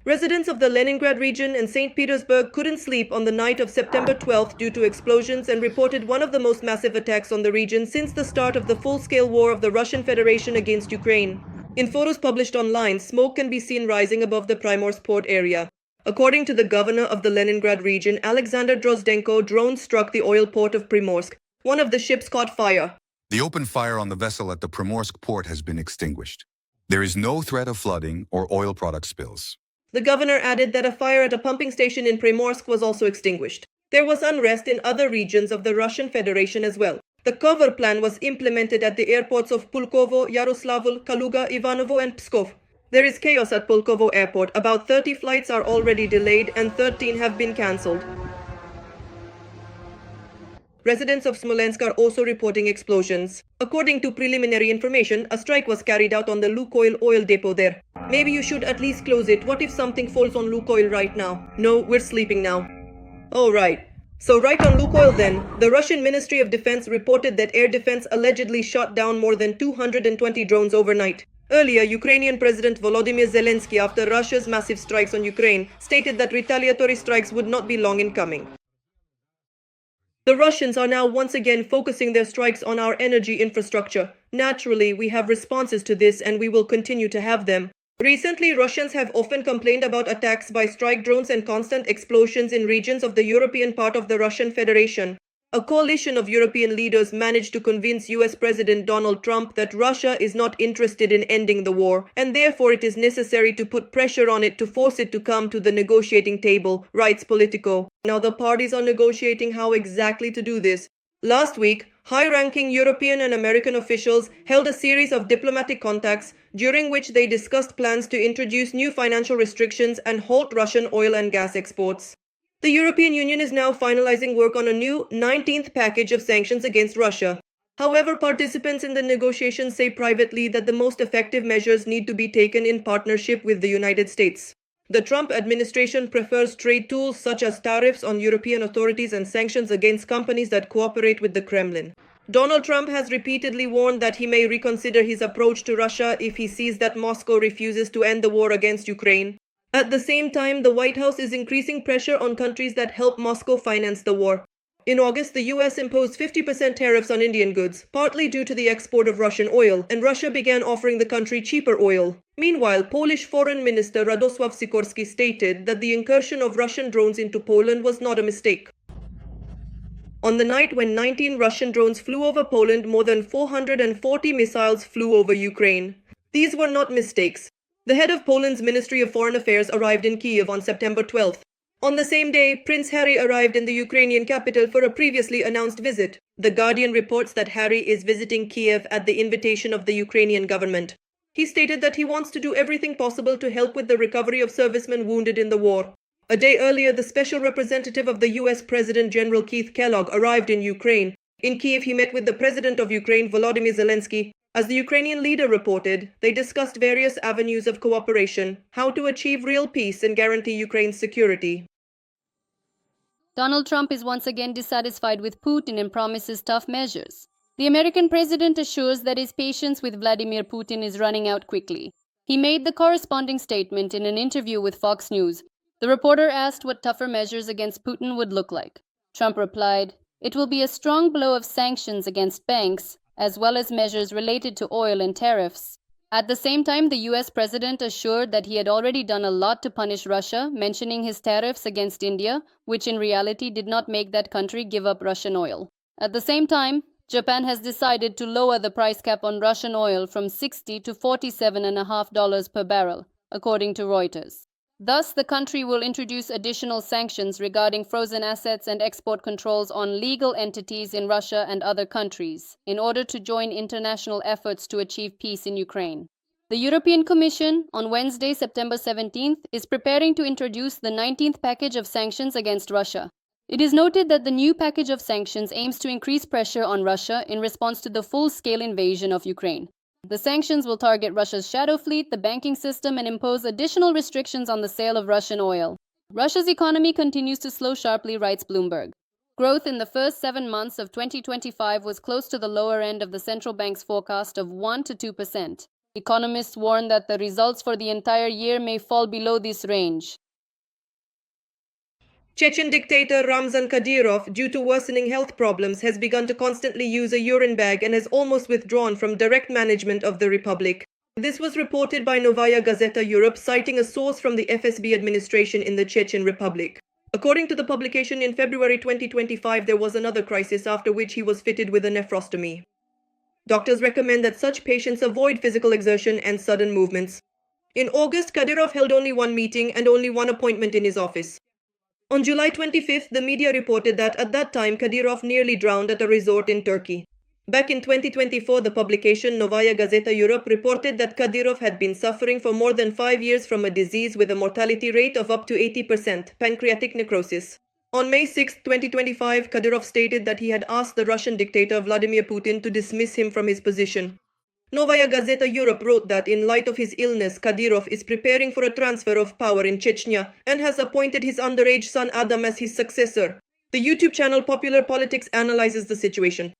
Residents of the Leningrad region and St. Petersburg couldn't sleep on the night of September 12th due to explosions and reported one of the most massive attacks on the region since the start of the full-scale war of the Russian Federation against Ukraine. In photos published online, smoke can be seen rising above the Primorsk port area. According to the governor of the Leningrad region, Alexander Drozdenko, drones struck the oil port of Primorsk. One of the ships caught fire. The open fire on the vessel at the Primorsk port has been extinguished. There is no threat of flooding or oil product spills. The governor added that a fire at a pumping station in Primorsk was also extinguished. There was unrest in other regions of the Russian Federation as well. The cover plan was implemented at the airports of Pulkovo, Yaroslavl, Kaluga, Ivanovo and Pskov. There is chaos at Pulkovo airport. About 30 flights are already delayed and 13 have been cancelled. Residents of Smolensk are also reporting explosions. According to preliminary information, a strike was carried out on the Lukoil oil depot there. Maybe you should at least close it. What if something falls on Lukoil right now? No, we're sleeping now. Alright. So right on Lukoil then, the Russian Ministry of Defense reported that air defense allegedly shot down more than 220 drones overnight. Earlier, Ukrainian President Volodymyr Zelensky, after Russia's massive strikes on Ukraine, stated that retaliatory strikes would not be long in coming. The Russians are now once again focusing their strikes on our energy infrastructure. Naturally, we have responses to this and we will continue to have them. Recently, Russians have often complained about attacks by strike drones and constant explosions in regions of the European part of the Russian Federation. A coalition of European leaders managed to convince US President Donald Trump that Russia is not interested in ending the war, and therefore it is necessary to put pressure on it to force it to come to the negotiating table, writes Politico. Now the parties are negotiating how exactly to do this. Last week, high-ranking European and American officials held a series of diplomatic contacts during which they discussed plans to introduce new financial restrictions and halt Russian oil and gas exports. The European Union is now finalizing work on a new 19th package of sanctions against Russia. However, participants in the negotiations say privately that the most effective measures need to be taken in partnership with the United States. The Trump administration prefers trade tools such as tariffs on European authorities and sanctions against companies that cooperate with the Kremlin. Donald Trump has repeatedly warned that he may reconsider his approach to Russia if he sees that Moscow refuses to end the war against Ukraine. At the same time, the White House is increasing pressure on countries that help Moscow finance the war. In August, the US imposed 50% tariffs on Indian goods, partly due to the export of Russian oil, and Russia began offering the country cheaper oil. Meanwhile, Polish Foreign Minister Radosław Sikorski stated that the incursion of Russian drones into Poland was not a mistake. On the night when 19 Russian drones flew over Poland, more than 440 missiles flew over Ukraine. These were not mistakes. The head of Poland's Ministry of Foreign Affairs arrived in Kiev on September 12th. On the same day, Prince Harry arrived in the Ukrainian capital for a previously announced visit. The Guardian reports that Harry is visiting Kiev at the invitation of the Ukrainian government. He stated that he wants to do everything possible to help with the recovery of servicemen wounded in the war. A day earlier, the special representative of the US President General Keith Kellogg arrived in Ukraine. In Kiev, he met with the President of Ukraine, Volodymyr Zelensky. As the Ukrainian leader reported, they discussed various avenues of cooperation, how to achieve real peace and guarantee Ukraine's security. Donald Trump is once again dissatisfied with Putin and promises tough measures. The American president assures that his patience with Vladimir Putin is running out quickly. He made the corresponding statement in an interview with Fox News. The reporter asked what tougher measures against Putin would look like. Trump replied, "It will be a strong blow of sanctions against banks, as well as measures related to oil and tariffs." At the same time, the US president assured that he had already done a lot to punish Russia, mentioning his tariffs against India, which in reality did not make that country give up Russian oil. At the same time, Japan has decided to lower the price cap on Russian oil from $60 to $47.50 per barrel, according to Reuters. Thus, the country will introduce additional sanctions regarding frozen assets and export controls on legal entities in Russia and other countries, in order to join international efforts to achieve peace in Ukraine. The European Commission, on Wednesday, September 17th, is preparing to introduce the 19th package of sanctions against Russia. It is noted that the new package of sanctions aims to increase pressure on Russia in response to the full-scale invasion of Ukraine. The sanctions will target Russia's shadow fleet, the banking system, and impose additional restrictions on the sale of Russian oil. Russia's economy continues to slow sharply, writes Bloomberg. Growth in the first 7 months of 2025 was close to the lower end of the central bank's forecast of 1 to 2%. Economists warn that the results for the entire year may fall below this range. Chechen dictator Ramzan Kadyrov, due to worsening health problems, has begun to constantly use a urine bag and has almost withdrawn from direct management of the republic. This was reported by Novaya Gazeta Europe, citing a source from the FSB administration in the Chechen Republic. According to the publication, in February 2025, there was another crisis after which he was fitted with a nephrostomy. Doctors recommend that such patients avoid physical exertion and sudden movements. In August, Kadyrov held only one meeting and only one appointment in his office. On July 25th, the media reported that at that time, Kadyrov nearly drowned at a resort in Turkey. Back in 2024, the publication Novaya Gazeta Europe reported that Kadyrov had been suffering for more than 5 years from a disease with a mortality rate of up to 80%, pancreatic necrosis. On May 6, 2025, Kadyrov stated that he had asked the Russian dictator Vladimir Putin to dismiss him from his position. Novaya Gazeta Europe wrote that in light of his illness, Kadyrov is preparing for a transfer of power in Chechnya and has appointed his underage son Adam as his successor. The YouTube channel Popular Politics analyzes the situation.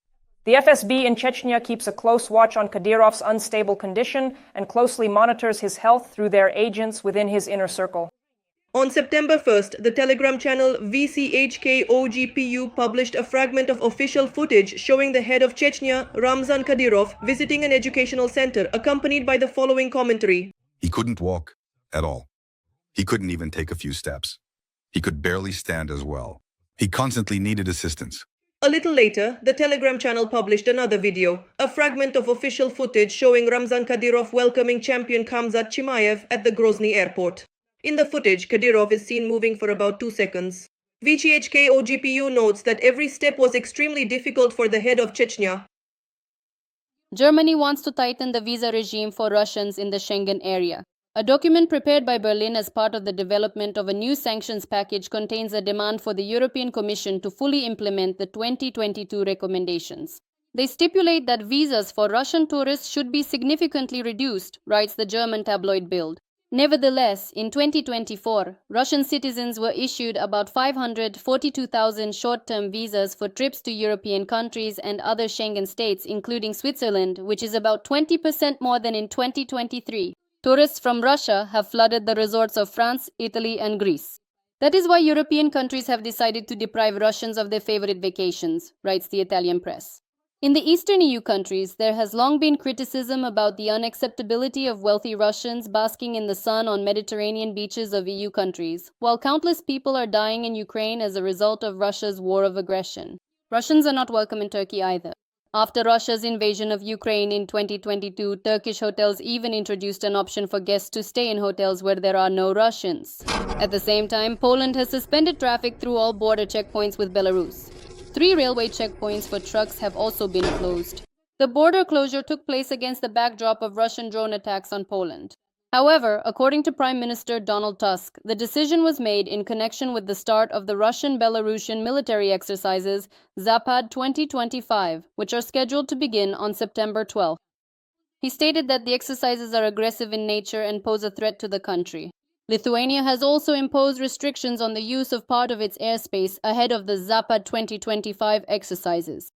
The FSB in Chechnya keeps a close watch on Kadyrov's unstable condition and closely monitors his health through their agents within his inner circle. On September 1st, the Telegram channel VCHK-OGPU published a fragment of official footage showing the head of Chechnya, Ramzan Kadyrov, visiting an educational center, accompanied by the following commentary. He couldn't walk at all. He couldn't even take a few steps. He could barely stand as well. He constantly needed assistance. A little later, the Telegram channel published another video, a fragment of official footage showing Ramzan Kadyrov welcoming champion Khamzat Chimaev at the Grozny airport. In the footage, Kadyrov is seen moving for about 2 seconds. VCHK-OGPU notes that every step was extremely difficult for the head of Chechnya. Germany wants to tighten the visa regime for Russians in the Schengen area. A document prepared by Berlin as part of the development of a new sanctions package contains a demand for the European Commission to fully implement the 2022 recommendations. They stipulate that visas for Russian tourists should be significantly reduced, writes the German tabloid Bild. Nevertheless, in 2024, Russian citizens were issued about 542,000 short-term visas for trips to European countries and other Schengen states, including Switzerland, which is about 20% more than in 2023. Tourists from Russia have flooded the resorts of France, Italy, and Greece. That is why European countries have decided to deprive Russians of their favorite vacations, writes the Italian press. In the Eastern EU countries, there has long been criticism about the unacceptability of wealthy Russians basking in the sun on Mediterranean beaches of EU countries, while countless people are dying in Ukraine as a result of Russia's war of aggression. Russians are not welcome in Turkey either. After Russia's invasion of Ukraine in 2022, Turkish hotels even introduced an option for guests to stay in hotels where there are no Russians. At the same time, Poland has suspended traffic through all border checkpoints with Belarus. 3 railway checkpoints for trucks have also been closed. The border closure took place against the backdrop of Russian drone attacks on Poland. However, according to Prime Minister Donald Tusk, the decision was made in connection with the start of the Russian-Belarusian military exercises Zapad 2025, which are scheduled to begin on September 12. He stated that the exercises are aggressive in nature and pose a threat to the country. Lithuania has also imposed restrictions on the use of part of its airspace ahead of the Zapad 2025 exercises.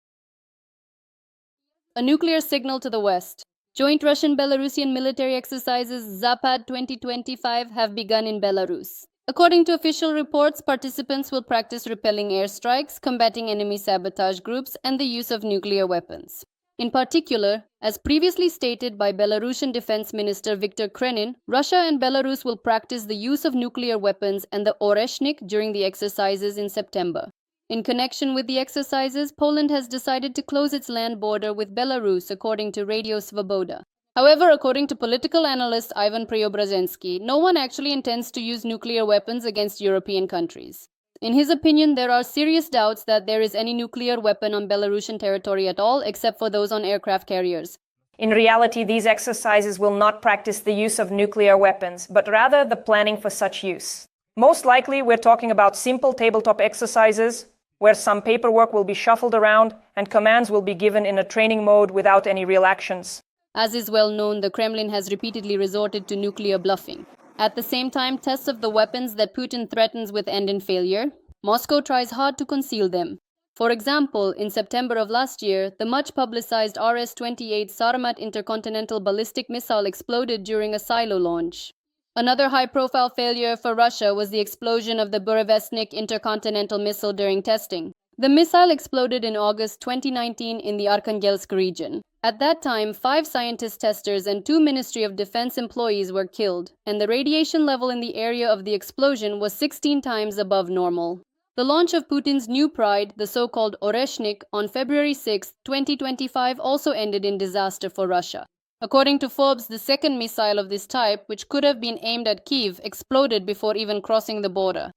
A nuclear signal to the West. Joint Russian-Belarusian military exercises Zapad 2025 have begun in Belarus. According to official reports, participants will practice repelling airstrikes, combating enemy sabotage groups, and the use of nuclear weapons. In particular, as previously stated by Belarusian Defense Minister Viktor Kremlin, Russia and Belarus will practice the use of nuclear weapons and the Oreshnik during the exercises in September. In connection with the exercises, Poland has decided to close its land border with Belarus, according to Radio Svoboda. However, according to political analyst Ivan Preobrazhensky, no one actually intends to use nuclear weapons against European countries. In his opinion, there are serious doubts that there is any nuclear weapon on Belarusian territory at all, except for those on aircraft carriers. In reality, these exercises will not practice the use of nuclear weapons, but rather the planning for such use. Most likely, we're talking about simple tabletop exercises, where some paperwork will be shuffled around and commands will be given in a training mode without any real actions. As is well known, the Kremlin has repeatedly resorted to nuclear bluffing. At the same time, tests of the weapons that Putin threatens with end in failure. Moscow tries hard to conceal them. For example, in September of last year, the much-publicized RS-28 Sarmat intercontinental ballistic missile exploded during a silo launch. Another high-profile failure for Russia was the explosion of the Burevestnik intercontinental missile during testing. The missile exploded in August 2019 in the Arkhangelsk region. At that time, 5 scientist testers and 2 Ministry of Defense employees were killed, and the radiation level in the area of the explosion was 16 times above normal. The launch of Putin's new pride, the so-called Oreshnik, on February 6, 2025 also ended in disaster for Russia. According to Forbes, the second missile of this type, which could have been aimed at Kyiv, exploded before even crossing the border.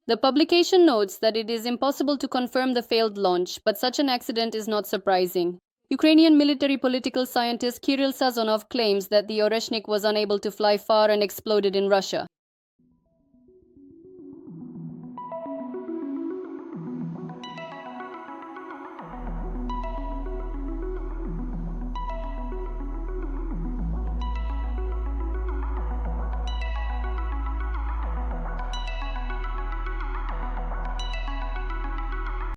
The publication notes that it is impossible to confirm the failed launch, but such an accident is not surprising. Ukrainian military political scientist Kirill Sazonov claims that the Oreshnik was unable to fly far and exploded in Russia.